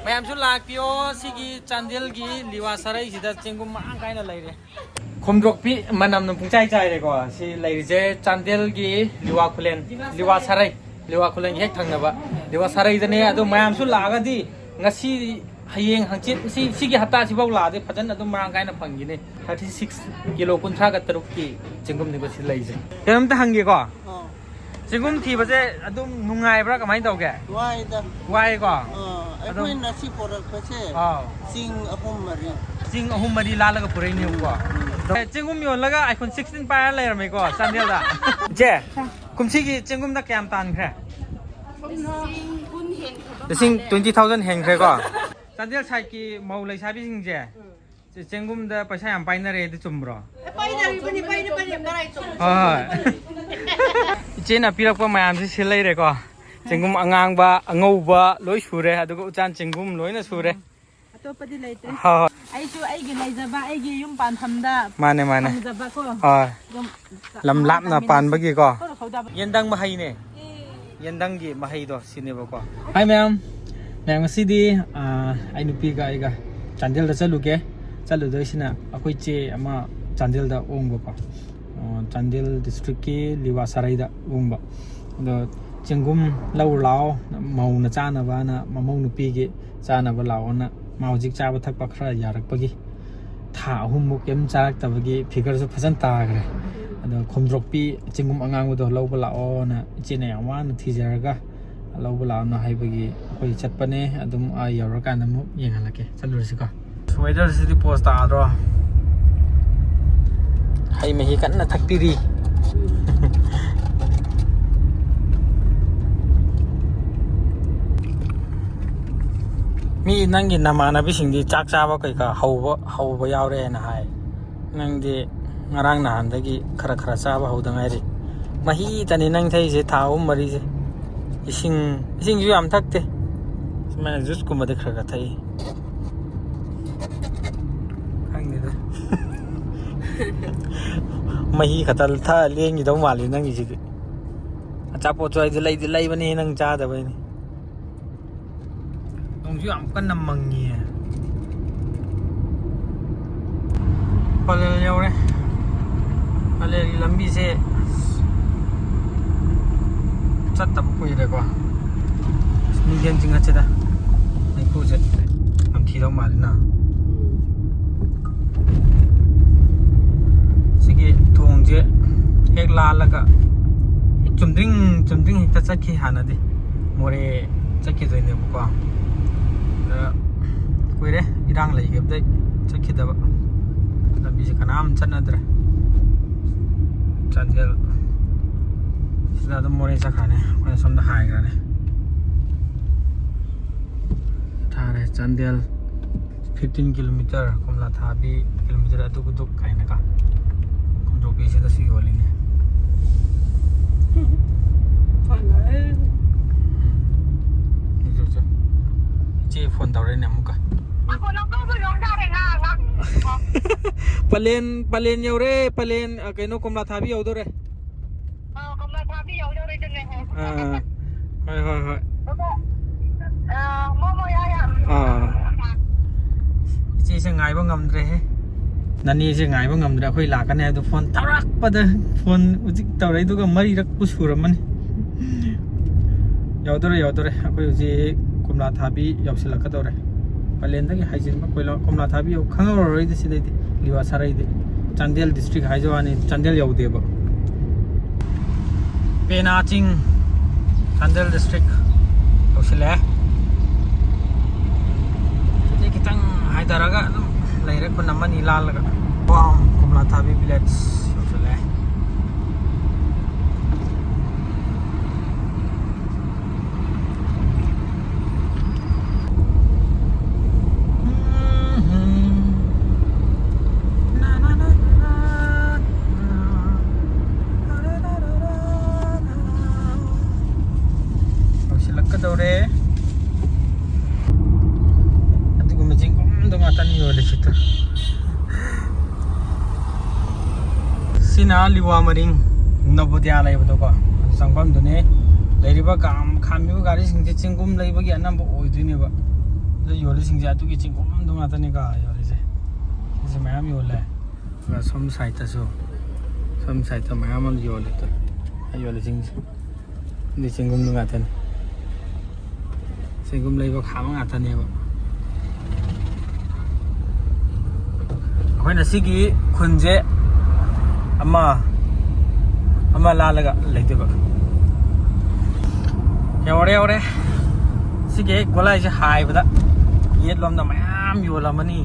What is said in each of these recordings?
Ma'am लापियो Chandel की लिवा सराई चिंगुम कायना लेरे खोमद्रोपी मनम पुंचाई चाइरेको लेरिजे चांदेल की लिवा सराई लिवा खुलेन हेक थंगनबा लिवा सराईदने अदो ma'am लागदी ngasi hayeng hangchit si hata si bau la de phajan adum marang kaina phangine 36 kilo kunthra ga taruk ki chingum ni ba si leise keram ta hangi ko chingum thi ba je adum nungai bra kamai tauge wai ko ai na si porak pa che sing ahum mari la la ga purai ni ko chingum yon la ga iphone 16 pa la mai ko chandel da je kumsi ki chingum da kyam tan khre Sing 20,000 heng kre ko Chandel sai ki mau lai sabi sing je Cengum da paisa yam paina re de chumbro paina parai chum Iche na pirak pa mayam si silai re ko Cengum angang ba angau ba loi sure adugo uchan cengum loi na sure atopadi leite ai chu ai gi lai jaba ai gi yum pan thamda mane jaba ko lam lap na pan bagi ko yendang mahai ne yendang gi mahai do sineba ko hi ma'am ngasi ai nupi ga aiga chandel da chalu do sina akoi che ama chandel da ongba ko chandel district ki liwa sarai da ongba do chengum lau lao mau na chana ba na mamau nupi gi chana ba lao na maujik cha ba thak pa khra yarak pagi tha hum mu kem charak ta bagi figure so phasan ta gre ado khomdrokpi chingum angang do lau ba lao na chine awa na thijaraga lau ba lao na hai bagi koi chatpane adum a yawra kan mu yengalake chalursi ko weather city post ta ro hai mehi kan na thakpiri mi nangi namana bisingdi chak chaba kai ka hauba yawre na hai nangdi ngarang na handagi khara chaba haudangai ri mahi tani nang thai je thau mari je ising ju am thakte mana jus kuma de khara thai khangni da mahi khatal tha lengi dau mali nangi ji acha po choi de lai bani nang cha da bai ni nong ju am kan nam mangi palel yaure palel lambi se chat tap koi re ko ni gen jinga cheda ai ko je am thi dau mal na sigi thong je hek la la ga chumding ta chakhi hana de more chakhi doi ne ko koi re irang lai ge dai chakhi da ba lambi je kanam chana dra chandel sida dum more chakhane ko som da hai ga ne thare chandel 15 km komla thabi kilometer atu ku duk kaina ka ko ke se da si wali ne che phone tawre ne muka palen yaure palen kaino komla thabi yaudore komla thabi yaudore jenge hoi momo ya ichi se ngai ba ngamdre he nani se ngai ba ngamdre khoi la kan he do phone tarak pada phone uji tawrai du ga mari rak pusuramani yaudore khoi uji komla thabi yausila ka dore palen da gi haijin ma koila komla thabi yau khangor roi de sidai de liwa sarai de chandel district haijawani chandel yaude ba penaching chandel district yausila kitang haidaraga laire ko naman ilalaga wow komla thabi village yausila dore atiku maching kom dong atan yo le situ sina liwa maring nobodya lai bodo ko sangpam dune leiriba kam khami bu gari singje chingum leiba gi anam oi dune ba ꯌꯣꯜꯂꯤꯁꯤꯡꯁꯦ ꯑꯗꯨꯒꯤ ꯆꯤꯡꯒꯨꯝꯗꯣ ꯉꯥꯛꯇꯅꯤꯀꯣ ꯌꯣꯜꯂꯤꯁꯦ ꯁꯤꯁꯦ ꯃꯌꯥꯝ ꯌꯣꯜꯂꯦ ꯑꯗꯨꯒ ꯁꯣꯝ ꯁꯥꯏꯗꯇꯁꯨ ꯁꯣꯝ ꯁꯥꯏꯗꯇ ꯃꯌꯥꯝ ꯑꯃ ꯌꯣꯜꯂꯦ ꯌꯣꯜꯂꯤꯁꯤꯡꯁꯦ ꯑꯗꯨꯗꯤ ꯆꯤꯡꯒꯨꯝꯗꯣ ꯉꯥꯛꯇꯅꯤ ꯆꯤꯡꯒꯨꯝ ꯂꯩꯕ ꯈꯥꯝꯕ ꯉꯥꯛꯇꯅꯦꯕ ꯑꯩꯈꯣꯏꯅ ꯁꯤꯒꯤ ꯈꯨꯟꯁꯦ ꯑꯃ ꯂꯥꯜꯂꯒ ꯂꯩꯇꯣꯏꯕ ꯌꯧꯔꯦ ꯁꯤꯒꯤ ꯒꯣꯂꯥꯏꯁꯦ ꯍꯥꯏꯕꯗ ꯌꯦꯠꯂꯣꯝꯗ ꯃꯌꯥꯝ ꯌꯣꯜꯂꯝꯃꯅꯤ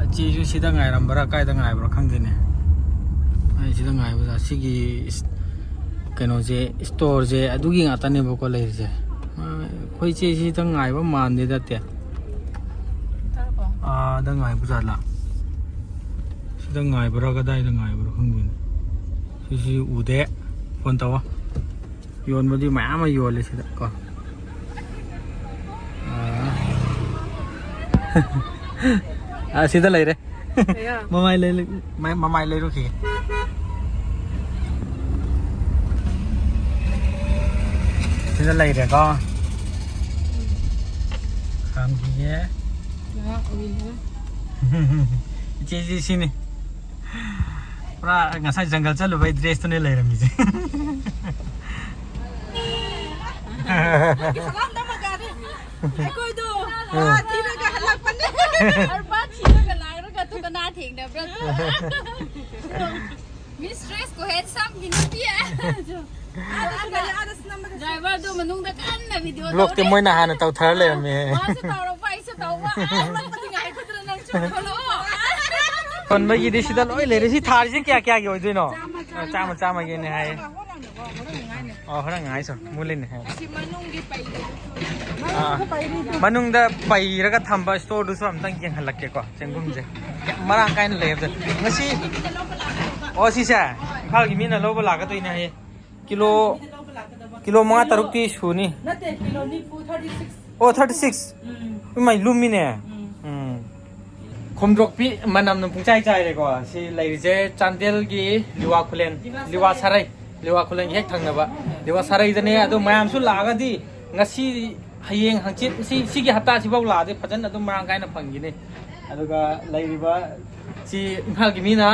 ꯏꯆꯦꯁꯨ ꯁꯤꯗ ꯉꯥꯏꯔꯝꯕ꯭ꯔꯥ ꯀꯥꯏꯗ ꯉꯥꯏꯕ꯭ꯔꯥ ꯈꯪꯗꯦꯅꯦ ꯑꯩ ꯁꯤꯗ ꯉꯥꯏꯕꯗ ꯁꯤꯒꯤ ꯀꯩꯅꯣꯁꯦ ꯏꯁꯇꯣꯔꯁꯦ ꯑꯗꯨꯒꯤ ꯉꯥꯛꯇꯅꯦꯕꯀꯣ ꯂꯩꯔꯤꯁꯦ ꯑꯩꯈꯣꯏ ꯏꯆꯦ ꯁꯤꯗ ꯉꯥꯏꯕ ꯃꯥꯟꯗꯦ ꯅꯠꯇꯦ ꯑꯥꯗ ꯉꯥꯏꯕ ꯖꯥꯠꯂꯥ ꯁꯤꯗ ꯉꯥꯏꯕ꯭ꯔꯥ ꯀꯗꯥꯏꯗ ꯉꯥꯏꯕ꯭ꯔꯥ ꯈꯪꯗꯦꯅꯦ ꯁꯤꯁꯤ ꯎꯗꯦ ꯐꯣꯟ ꯇꯧꯋꯣ ꯌꯣꯟꯕꯗꯤ ꯃꯌꯥꯝ ꯑꯃ ꯌꯣꯜꯂꯦ ꯁꯤꯗ ꯀꯣ ꯁꯤꯗ ꯂꯩꯔꯦ ꯃꯃꯥꯏ ꯂꯩꯔꯨꯈꯤꯒꯦ sila later ko. Kampiye. Ya, uwi. Cheji sini. Pra ngasai jungle chalu bhai dress to ne lai rami je. Salam da magare. Ai koi do. Thina ka halak panne. Ar ba thina ka lai ra ka tu ka na thing da bra. Mistress ko handsome gini pia. Driver do manung da kan na video do. Look te moi na hana tau thar le rami. Ma sa tau ro pai sa tau wa. Ai pati ngai ko tra nang chu kholo. Kon ba yi de sida loi le re si thar je kya kya gi doi no. Chama ge ne hai. Hora ngai so mulin hai. Si manung di pai. Manung da pai ra ka thamba store du so am tang yeng halak ke ko chengum je. Marang kain le je. Ngasi o si sa phal gi min na lo ba la ka toi na hai. Kilo mga taruk ti suni. Nate kilo ni 36. Oh 36. Mai lumi ne. Khomdrok pi manam nam pung chai chai le ko si lai je Chandel gi liwa khulen liwa khulen hek thang na ba liwa sarai de ne adu mayam su la ga di ngasi hayeng hangchit si gi hata si bau la de phajan adu marang kai na phangi ne aduga lai riba si imphal gi mina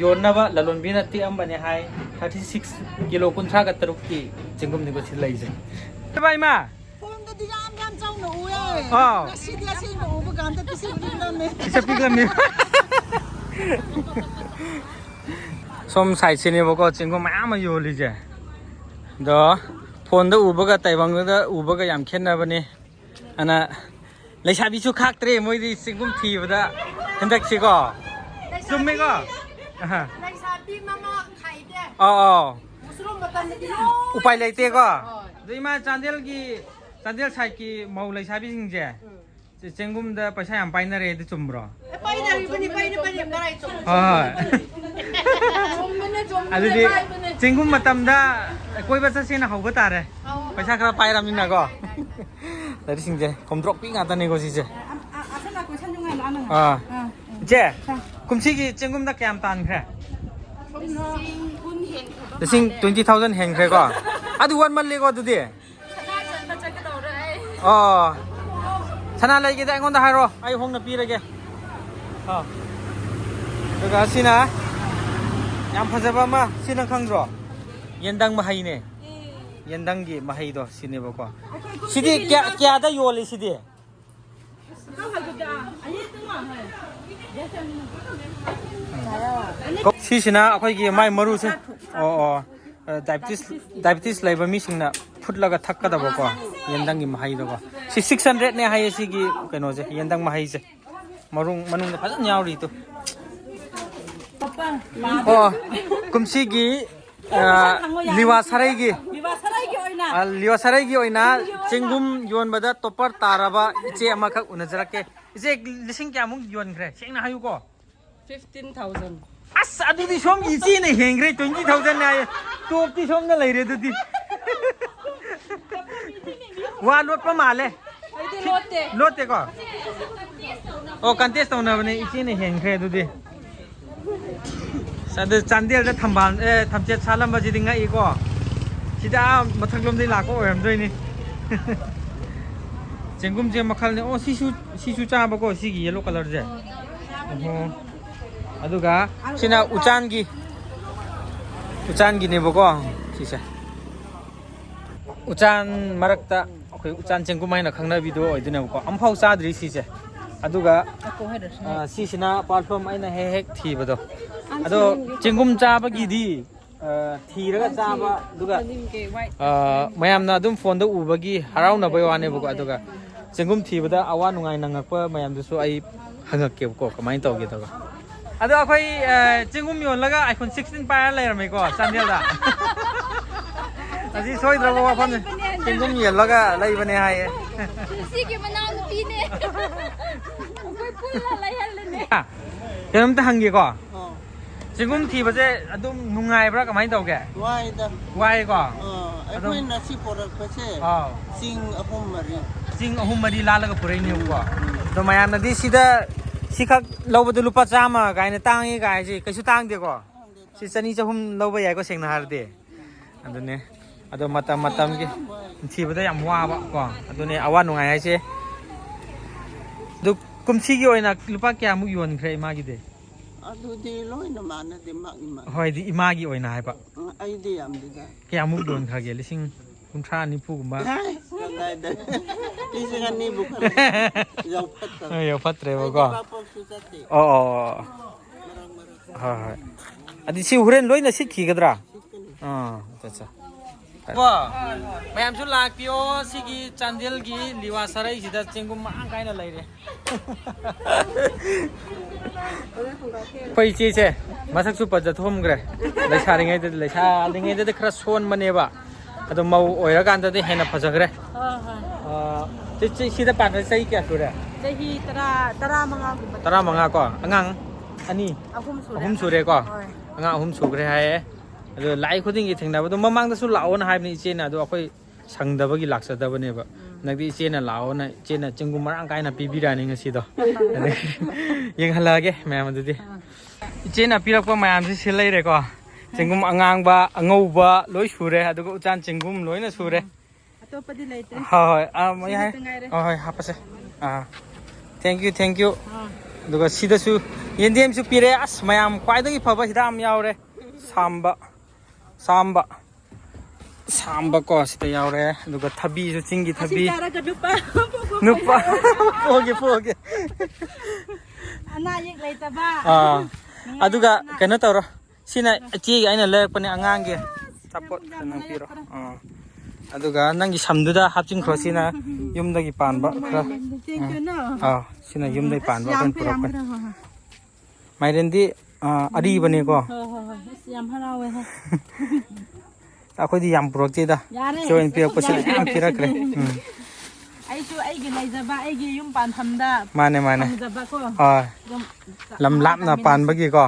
yonna ba lalon bina ti am bane hai 36 kilo kunthra ga taruk ki chingum ni ko si lai je bai ma phone da yam chau no uye si dia si no bu kan ta pisi ulam me isa piglam ni som sai sini boko chingum ma ma yo li je do phone da uba ga taibang da uba ga yam khen na bane ana leisabi chu khak tre moi di chingum thi bada hendak si ko sum me ko Leisabi mama khai de. Musrum matan de lo. upai leite ko dui ma Chandel sai ki mau leisabi sing je chengum da paisa yam paina re de chumbro Pai na bani garai chom. adudi chengum matam da koi ba se na hoga tare paisa khara pai ram na ko dari sing je komdrok pi nga ta ne ko si je Asana ko san junga na je kumsi gi chengum da kyam tan khre Sing 20,000 hen khre ko adu wan man le ko du de sana lai ge da ngon da hairo ai hong na pi ra ge daga sina yam phajaba ma sina khangro yendang ma hai ne yendang gi ma hai do sine ba ko sidi kya da yoli sidi sisina akhoi gi mai maru se diabetes laiba mi singna phutlaga thakka da ba ko yendang gi ma hai do ko 600 ne hai si gi keno je yendang ma hai je marung manung da phajan yauri to kumsi gi liwa sarai gi oina chengum yon bada topar taraba iche amakak unajarake iche lising kya mung yon khre sengna hayu ko 15,000. as adu di som ichi ne hengre 20,000 na top ti som na leire du di wa lot pa male lote ko contest na bane ichi ne hengre du di Sada Chandel da thambal thamchet salam ba jidinga iko. Sida mathaklom dei la ko oram doi ni. ꯆꯦꯡꯒꯨꯝꯁꯦ ꯃꯈꯜꯅꯦ ꯑꯣ ꯁꯤꯁꯨ ꯆꯥꯕꯀꯣ ꯁꯤꯒꯤ yellow ꯀꯂꯔꯁꯦ ꯑꯗꯨꯒ ꯁꯤꯅ ꯎꯆꯥꯟꯒꯤꯅꯦꯕꯀꯣ ꯁꯤꯁꯦ ꯎꯆꯥꯟ ꯃꯔꯛꯇ ꯑꯩꯈꯣꯏ ꯎꯆꯥꯟ ꯆꯦꯡꯒꯨꯝ ꯍꯥꯏꯅ ꯈꯪꯅꯕꯤꯗꯣ ꯑꯣꯏꯗꯣꯏꯅꯦꯕꯀꯣ ꯑꯝꯐꯥꯎ ꯆꯥꯗ꯭ꯔꯤ ꯁꯤꯁꯦ ꯑꯗꯨꯒ ꯁꯤꯁꯤꯅ ꯄꯥꯔꯐ꯭ꯌꯨꯝ ꯑꯩꯅ ꯍꯦꯛ ꯊꯤꯕꯗꯣ ꯑꯗꯣ ꯆꯦꯡꯒꯨꯝ ꯆꯥꯕꯒꯤꯗꯤ ꯊꯤꯔꯒ ꯆꯥꯕ ꯑꯗꯨꯒ ꯃꯌꯥꯝꯅ ꯑꯗꯨꯝ ꯐꯣꯟꯗ ꯎꯕꯒꯤ ꯍꯔꯥꯎꯅꯕꯩ ꯋꯥꯅꯦꯕꯀꯣ ꯑꯗꯨꯒ ꯆꯦꯡꯒꯨꯝ ꯊꯤꯕꯗ ꯑꯋꯥ ꯅꯨꯡꯉꯥꯏ ꯅꯪꯉꯛꯄ ꯃꯌꯥꯝꯗꯨꯁꯨ ꯑꯩ ꯍꯪꯉꯛꯀꯦꯕꯀꯣ ꯀꯃꯥꯏꯅ ꯇꯧꯒꯦꯗꯕ ꯑꯗꯣ ꯑꯩꯈꯣꯏ ꯆꯦꯡꯒꯨꯝ ꯌꯣꯜꯂꯒ iPhone 16 ꯄꯥꯏꯔ ꯂꯩꯔꯝꯃꯦꯀꯣ ꯆꯥꯟꯗꯦꯜꯗ ꯑꯁꯤ ꯁꯣꯏꯗ꯭ꯔꯕ ꯋꯥꯐꯝꯅꯦ ꯆꯦꯡꯒꯨꯝ ꯌꯣꯜꯂꯒ ꯂꯩꯕꯅꯦ ꯍꯥꯏꯌꯦ ꯁꯤꯒꯤ ꯃꯅꯥꯎꯅꯨꯄꯤꯅꯦ ꯑꯩꯈꯣꯏ ꯄꯨꯜꯂ ꯂꯩꯍꯜꯂꯅꯦ ꯀꯩꯅꯣꯝꯇ ꯍꯪꯒꯦꯀꯣ ꯆꯦꯡꯒꯨꯝ ꯊꯤꯕꯁꯦ ꯑꯗꯨꯝ ꯅꯨꯡꯉꯥꯏꯕ꯭ꯔꯥ ꯀꯃꯥꯏꯅ ꯇꯧꯒꯦ ꯋꯥꯏꯀꯣ ꯑꯩꯈꯣꯏꯅ ꯁꯤ ꯄꯣꯔꯛꯄꯁꯦ ꯆꯤꯡ 3-4 ꯆꯤꯡ 3-4 ꯂꯥꯜꯂꯒ ꯄꯨꯔꯛꯏꯅꯦꯕꯀꯣ ꯑꯗꯣ ꯃꯌꯥꯝꯅꯗꯤ ꯁꯤꯗ ꯁꯤꯈꯛ ꯂꯧꯕꯗ ꯂꯨꯄꯥ 100 ꯀꯥꯏꯅ ꯇꯥꯡꯉꯤ ꯀꯥꯏꯁꯤ ꯀꯩꯁꯨ ꯇꯥꯡꯗꯦꯀꯣ ꯁꯤ 200-300 ꯂꯧꯕ ꯌꯥꯏꯀꯣ ꯁꯦꯡꯅ ꯍꯥꯏꯔꯗꯤ ꯑꯗꯨꯅꯦ ꯑꯗꯣ ꯃꯇꯝꯒꯤ ꯊꯤꯕꯗ ꯌꯥꯝ ꯋꯥꯕ ꯀꯣ ꯑꯗꯨꯅꯦ ꯑꯋꯥ ꯅꯨꯡꯉꯥꯏ ꯍꯥꯏꯁꯦ ꯑꯗꯨ ꯀꯨꯝꯁꯤꯒꯤ ꯑꯣꯏꯅ ꯂꯨꯄꯥ ꯀꯌꯥꯃꯨꯛ ꯌꯣꯟꯈ꯭ꯔꯦ ꯏꯃꯥꯒꯤꯗꯤ ꯑꯗꯨꯗꯤ ꯂꯣꯏꯅ ꯃꯥꯟꯅꯗꯦ ꯍꯣꯏꯗꯤ ꯏꯃꯥꯒꯤ ꯑꯣꯏꯅ ꯍꯥꯏꯕ ꯑꯩꯗꯤ ꯌꯥꯝꯗꯦꯗ ꯀꯌꯥꯃꯨꯛ ꯌꯣꯟꯈ꯭ꯔꯒꯦ 30-40 ꯌꯧꯐꯠꯇ꯭ꯔꯦꯕꯀꯣ ꯑꯣ ꯍꯣꯏ ꯑꯗꯨ ꯁꯤ ꯍꯣꯔꯦꯟ ꯂꯣꯏꯅ ꯁꯤꯠꯈꯤꯒꯗ꯭ꯔꯥ ꯃꯌꯥꯝꯁꯨ ꯂꯥꯛꯄꯤꯌꯣ ꯁꯤꯒꯤ ꯆꯥꯟꯗꯦꯜꯒꯤ ꯂꯤꯋꯥ ꯁꯔꯩꯁꯤꯗ ꯆꯦꯡꯒꯨꯝ ꯃꯔꯥꯡ ꯀꯥꯏꯅ ꯂꯩꯔꯦ ꯑꯩꯈꯣꯏ ꯏꯆꯦꯁꯦ ꯃꯁꯛꯁꯨ ꯐꯖꯊꯣꯛꯈ꯭ꯔꯦ ꯂꯩꯁꯥꯔꯤꯉꯩꯗꯗꯤ ꯈꯔ ꯁꯣꯟꯕꯅꯦꯕ ꯑꯗꯣ ꯃꯧ ꯑꯣꯏꯔꯀꯥꯟꯗꯗꯤ ꯍꯦꯟꯅ ꯐꯖꯈ꯭ꯔꯦ ꯁꯤꯗ ꯄꯥꯟꯕ ꯆꯍꯤ ꯀꯌꯥ ꯁꯨꯔꯦ ꯆꯍꯤ 15 15 ꯀꯣ ꯑꯉꯥꯡ 3 ꯁꯨꯔꯦꯀꯣ ꯑꯉꯥꯡ 3 ꯁꯨꯈ꯭ꯔꯦ ꯍꯥꯏꯌꯦ ꯑꯗꯣ ꯂꯥꯛꯏ ꯈꯨꯗꯤꯡꯒꯤ ꯊꯦꯡꯅꯕꯗꯣ ꯃꯃꯥꯡꯗꯁꯨ ꯂꯥꯛꯑꯣꯅ ꯍꯥꯏꯕꯅꯤ ꯏꯆꯦꯅ ꯑꯗꯣ ꯑꯩꯈꯣꯏ ꯁꯪꯗꯕꯒꯤ ꯂꯥꯛꯆꯗꯕꯅꯦꯕ ꯍꯟꯗꯛꯇꯤ ꯏꯆꯦꯅ ꯂꯥꯛꯑꯣꯅ ꯏꯆꯦꯅ ꯆꯦꯡꯒꯨꯝ ꯃꯔꯥꯡ ꯀꯥꯏꯅ ꯄꯤꯕꯤꯔꯛꯑꯅꯤ ꯉꯁꯤꯗꯣ ꯌꯦꯡꯍꯜꯂꯛꯑꯒꯦ ꯃꯌꯥꯝ ꯑꯗꯨꯗꯤ ꯏꯆꯦꯅ ꯄꯤꯔꯛꯄ ꯃꯌꯥꯝꯁꯤ ꯁꯤ ꯂꯩꯔꯦꯀꯣ ꯆꯦꯡꯒꯨꯝ ꯑꯉꯥꯡꯕ ꯑꯉꯧꯕ ꯂꯣꯏ ꯁꯨꯔꯦ ꯑꯗꯨꯒ ꯎꯆꯥꯟ ꯆꯦꯡꯒꯨꯝ ꯂꯣꯏꯅ ꯁꯨꯔꯦ ꯑꯇꯣꯞꯄꯗꯤ ꯂꯩꯇ꯭ꯔꯦ ꯍꯣꯏ ꯍꯥꯞꯄꯁꯦ ꯊꯦꯡꯛ ꯌꯨ ꯑꯗꯨꯒ ꯁꯤꯗꯁꯨ ꯌꯦꯟꯗꯦꯝꯁꯨ ꯄꯤꯔꯦ ꯑꯁ ꯃꯌꯥꯝ ꯈ꯭ꯋꯥꯏꯗꯒꯤ ꯐꯕ ꯍꯤꯗꯥꯛ ꯑꯃ ꯌꯥꯎꯔꯦ ꯁꯥꯝꯕ ꯀꯣ ꯁꯤꯗ ꯌꯥꯎꯔꯦ ꯑꯗꯨꯒ ꯊꯕꯤꯁꯨ ꯆꯤꯡꯒꯤ ꯊꯕꯤ ꯅꯨꯄꯥ ꯄꯣꯒꯦ ꯑꯅꯥ ꯑꯌꯦꯛ ꯂꯩꯇꯕ ꯑꯗꯨꯒ ꯀꯩꯅꯣ ꯇꯧꯔꯣ ꯁꯤꯅ ꯏꯆꯦꯒꯤ ꯑꯩꯅ ꯂꯩꯔꯛꯄꯅꯦ ꯑꯉꯥꯡꯒꯤ ꯑꯆꯥꯄꯣꯠ ꯅꯪ ꯄꯤꯔꯣ ꯑꯗꯨꯒ ꯅꯪꯒꯤ ꯁꯝꯗꯨꯗ ꯍꯥꯞꯆꯤꯟꯈ꯭ꯔꯣ ꯁꯤꯅ ꯌꯨꯝꯗꯒꯤ ꯄꯥꯟꯕ ꯈꯔ ꯁꯤꯅ ꯌꯨꯝꯗꯒꯤ ꯄꯥꯟꯕ ꯑꯩꯈꯣꯏꯅ ꯄꯨꯔꯛꯄꯅꯦ ꯃꯥꯏꯔꯦꯟꯗꯤ ꯑꯔꯤꯕꯅꯦꯀꯣ ꯌꯥꯝ ꯍꯔꯥꯎꯋꯦ ꯑꯩꯈꯣꯏꯗꯤ ꯌꯥꯝ ꯄꯨꯔꯛꯇꯦꯗ ꯆꯣꯏꯅ ꯄꯤꯔꯛꯄꯁꯤꯅ ꯌꯥꯝ ꯄꯤꯔꯛꯈ꯭ꯔꯦ ꯑꯩꯁꯨ ꯑꯩꯒꯤ ꯂꯩꯖꯕ ꯑꯩꯒꯤ ꯌꯨꯝ ꯄꯥꯟꯐꯝꯗ ꯃꯥꯅꯦ ꯐꯪꯖꯕꯀꯣ ꯍꯣꯏ ꯂꯝ ꯂꯥꯞꯅ ꯄꯥꯟꯕꯒꯤꯀꯣ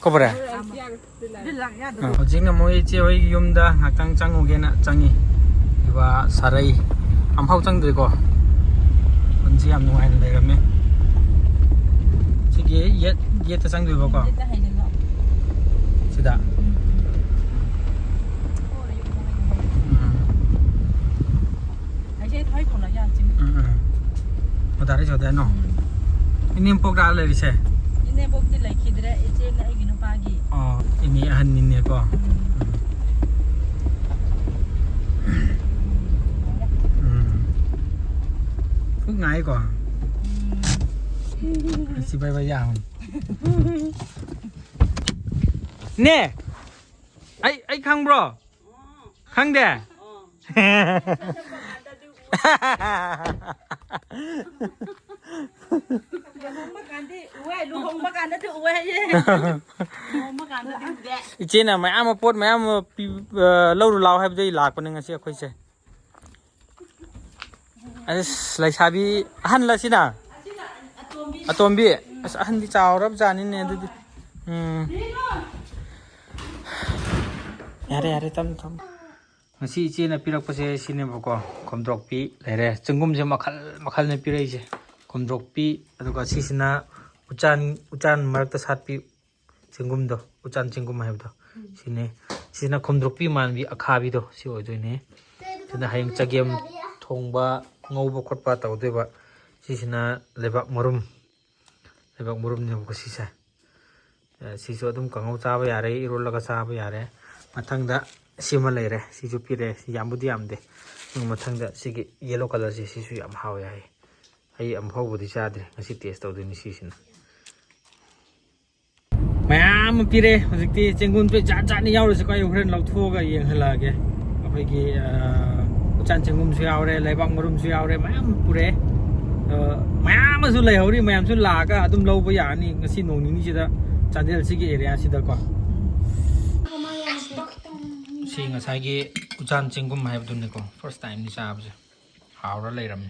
ꯀꯣꯕꯔꯦ ꯍꯧꯖꯤꯛꯅ ꯃꯣꯏ ꯏꯆꯦ ꯍꯣꯏꯒꯤ ꯌꯨꯝꯗ ꯉꯥꯛꯇꯪ ꯆꯪꯉꯨꯒꯦꯅ ꯆꯪꯉꯤ ꯑꯗꯨꯒ ꯁꯥꯔꯩ ꯑꯝꯐꯥꯎ ꯆꯪꯗ꯭ꯔꯤꯀꯣ ꯄꯨꯟꯁꯤ ꯌꯥꯝ ꯅꯨꯡꯉꯥꯏꯅ ꯂꯩꯔꯝꯃꯦ ꯁꯤꯒꯤ ꯌꯦꯠꯇ ꯆꯪꯗꯣꯏꯕꯀꯣ ꯁꯤꯗ ꯃꯗꯥꯔꯤ ꯆꯧꯗꯦꯅꯣ ꯏꯅꯦꯝꯄꯣꯛ ꯂꯥꯛꯑ ꯂꯩꯔꯤꯁꯦ ꯏꯅꯦꯝꯄꯣꯛꯇꯤ ꯂꯩꯈꯤꯗ꯭ꯔꯦ ꯏꯆꯦꯅ ꯑꯩꯒꯤ ꯅꯨꯄꯥꯒꯤ ꯏꯅꯦ ꯑꯍꯟꯅꯤꯅꯦꯀꯣ phút ngày còn chị bay bay vào nè ấy khăng bro khăng đẻ chị nào mày ăn một pot mày ăn lâu rồi lâu hay bây giờ lạc con nên sẽ khơi xe lấy sabi han là xin à atombi han đi chào rắp ra nên nè yare tâm ngasi chị na pirak pase sinebako komdrokpi lere chungum je makhal ne pirai je komdrokpi aduga sisina ucan marakta satpi chungum do ucan chungum hai do sine sina komdrokpi manbi akhabi do si oi doine sina hayang chagem थोंबा ngꯧꯕ khotpa tawdeba sisina lebak murum ne ko sisa sisu adum kangau chaba yare irolaga chaba yare mathangda sima leire sisu pire si yambudi yamde mathangda sigi yellow color si sisu yam haw yai ai am hawbudi chadre ngasi taste tawdini sisina mayam pire hojikti chengun pe ja ja ni yawre ko hren lauthoga yeng halage aphagi chan chengum su yawre leibak murum su yawre mayam pure mayam su leihori mayam su laga adum lawba yani ngasi nong ni sida Chandel sigi area sida ko si ngasai gi uchan chengum haibdun ne ko first time ni sabje hawra leiram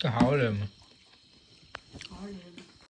ka hawra